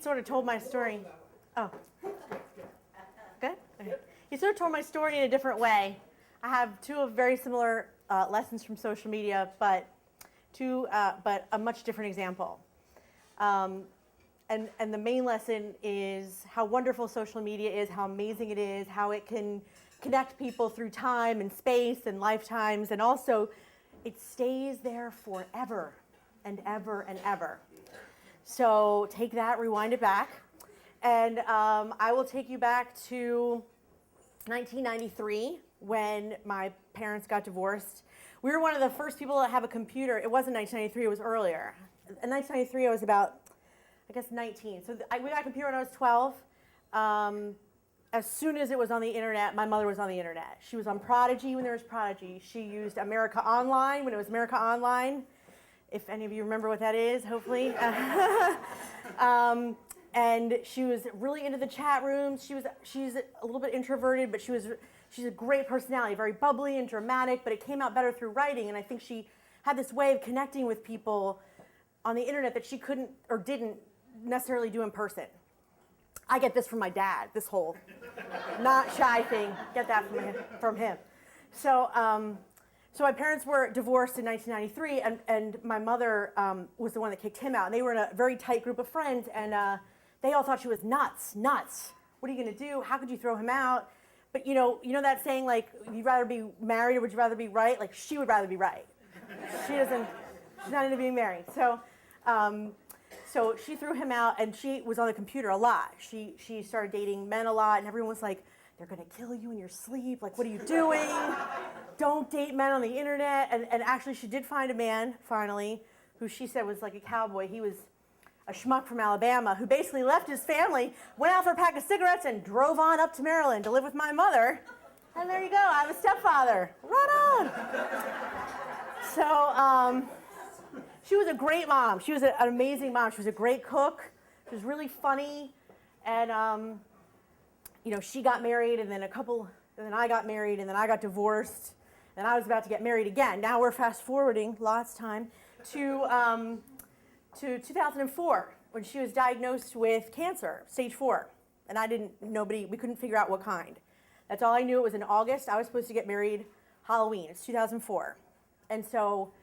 sort of told my story. Oh, good. Okay. He sort of told my story in a different way. I have two very similar lessons from social media, but a much different example. And the main lesson is how wonderful social media is, how amazing it is, how it can connect people through time and space and lifetimes, and also it stays there forever and ever and ever. So take that, rewind it back, and I will take you back to 1993 when my parents got divorced. We were one of the first people to have a computer. It wasn't 1993, it was earlier. In 1993, I was about, I guess, 19. So we got a computer when I was 12. As soon as it was on the internet, my mother was on the internet. She was on Prodigy when there was Prodigy. She used America Online when it was America Online. If any of you remember what that is, hopefully. And she was really into the chat rooms. She's a little bit introverted, but she's a great personality, very bubbly and dramatic, but it came out better through writing. And I think she had this way of connecting with people on the internet that she couldn't or didn't necessarily do in person. I get this from my dad, this whole not shy thing, get that from him. So my parents were divorced in 1993, and my mother was the one that kicked him out. And they were in a very tight group of friends, and they all thought she was nuts. What are you gonna do? How could you throw him out? But you know that saying, like, you'd rather be married or would you rather be right? Like, she would rather be right. She's not into being married. So she threw him out, and she was on the computer a lot. She started dating men a lot, and everyone was like, they're gonna kill you in your sleep. Like, what are you doing? Don't date men on the internet. And actually, she did find a man, finally, who she said was like a cowboy. He was a schmuck from Alabama who basically left his family, went out for a pack of cigarettes, and drove on up to Maryland to live with my mother. And there you go, I have a stepfather. Right on. So, she was a great mom. She was an amazing mom. She was a great cook. She was really funny. And, she got married, and then I got married, and then I got divorced, and I was about to get married again. Now we're fast forwarding, lots of time, to 2004, when she was diagnosed with cancer, stage 4. And we couldn't figure out what kind. That's all I knew. It was in August. I was supposed to get married Halloween. It's 2004. And so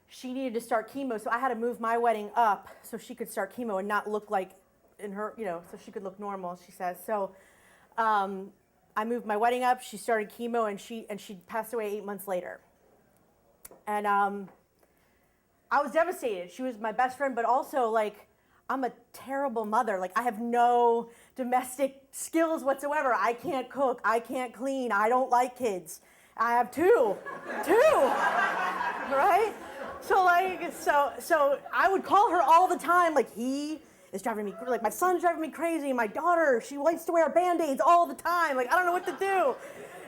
she needed to start chemo, so I had to move my wedding up so she could start chemo and not look like in her, so she could look normal, she says. So I moved my wedding up, she started chemo, and she passed away 8 months later. And I was devastated. She was my best friend, but also, like, I'm a terrible mother. Like, I have no domestic skills whatsoever. I can't cook, I can't clean, I don't like kids. I have two, right? So I would call her all the time, like, he is driving me, like, my son's driving me crazy, my daughter, she likes to wear Band-Aids all the time, like, I don't know what to do.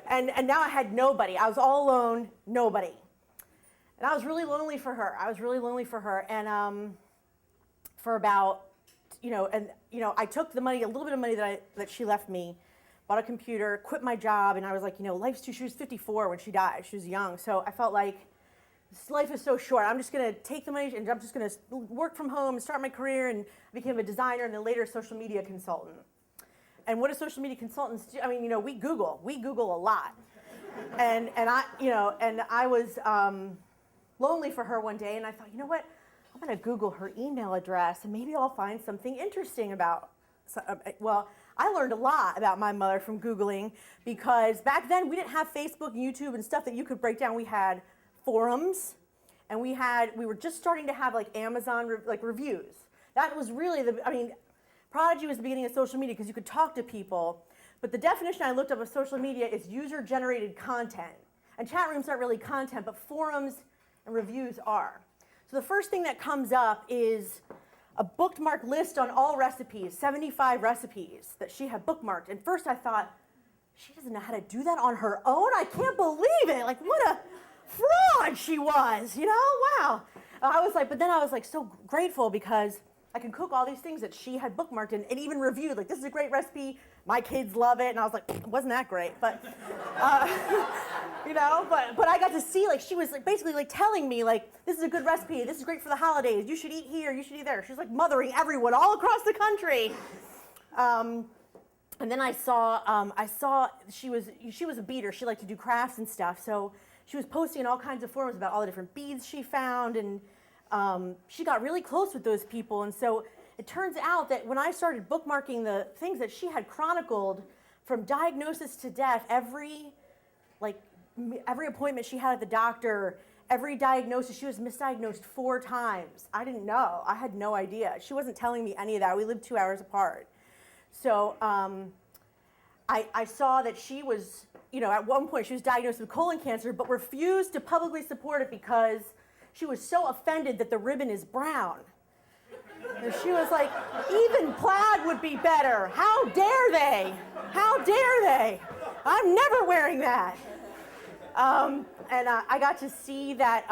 And now I had nobody. I was all alone, nobody. And I was really lonely for her. And for about, I took the money, a little bit of money that she left me, bought a computer, quit my job, and I was like, she was 54 when she died. She was young. So I felt like, this life is so short. I'm just going to take the money and I'm just going to work from home and start my career, and I became a designer and then later a social media consultant. And what do social media consultants do? I mean, we Google a lot. And I was lonely for her one day, and I thought, you know what? I'm going to Google her email address, and maybe I'll find something interesting about. I learned a lot about my mother from Googling, because back then we didn't have Facebook and YouTube and stuff that you could break down. We had forums, and we were just starting to have, like, Amazon reviews. That was really Prodigy was the beginning of social media because you could talk to people, but the definition I looked up of social media is user-generated content. And chat rooms aren't really content, but forums and reviews are. So the first thing that comes up is a bookmarked list on all recipes, 75 recipes that she had bookmarked. And first I thought, she doesn't know how to do that on her own? I can't believe it. Like, what a fraud she was, wow. But then I was like so grateful, because I could cook all these things that she had bookmarked and even reviewed. Like, this is a great recipe. My kids love it. And I was like, wasn't that great? But, you know, but I got to see, like, she was like, basically like telling me, like, this is a good recipe. This is great for the holidays. You should eat here. You should eat there. She was like mothering everyone all across the country. And then I saw she was a beader. She liked to do crafts and stuff. So she was posting in all kinds of forums about all the different beads she found, and she got really close with those people. And so it turns out that when I started bookmarking the things that she had chronicled from diagnosis to death, every appointment she had at the doctor, every diagnosis, she was misdiagnosed 4 times. I didn't know. I had no idea. She wasn't telling me any of that. We lived 2 hours apart. So I saw that she was, you know, at one point she was diagnosed with colon cancer, but refused to publicly support it because she was so offended that the ribbon is brown. And she was like, even plaid would be better. How dare they? How dare they? I'm never wearing that. And I got to see that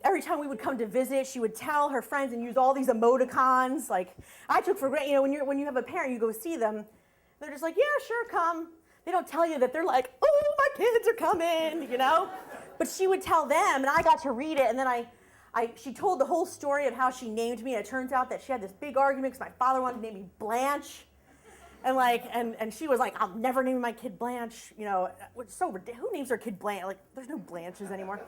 every time we would come to visit, she would tell her friends and use all these emoticons. Like, I took for granted, you know, when you have a parent, you go see them, they're just like, yeah, sure, come. They don't tell you that they're like, oh, my kids are coming, you know? But she would tell them, and I got to read it, and then she told the whole story of how she named me, and it turns out that she had this big argument because my father wanted to name me Blanche. And like, and she was like, I'll never name my kid Blanche, you know, which is so ridiculous. Who names their kid Blanche? Like, there's no Blanches anymore.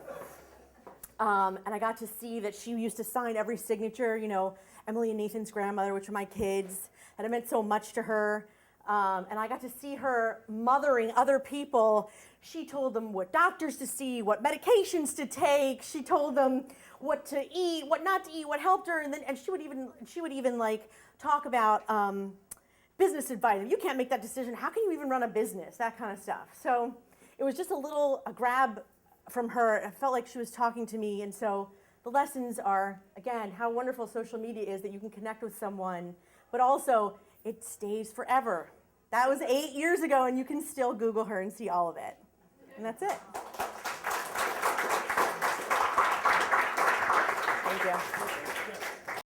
And I got to see that she used to sign every signature, you know, Emily and Nathan's grandmother, which are my kids, and it meant so much to her. And I got to see her mothering other people. She told them what doctors to see, what medications to take. She told them what to eat, what not to eat, what helped her, and she would even like talk about business advice. If you can't make that decision, how can you even run a business? That kind of stuff. So it was just a grab from her. I felt like she was talking to me. And so the lessons are, again, how wonderful social media is that you can connect with someone, but also it stays forever. That was 8 years ago, and you can still Google her and see all of it. And that's it. Thank you.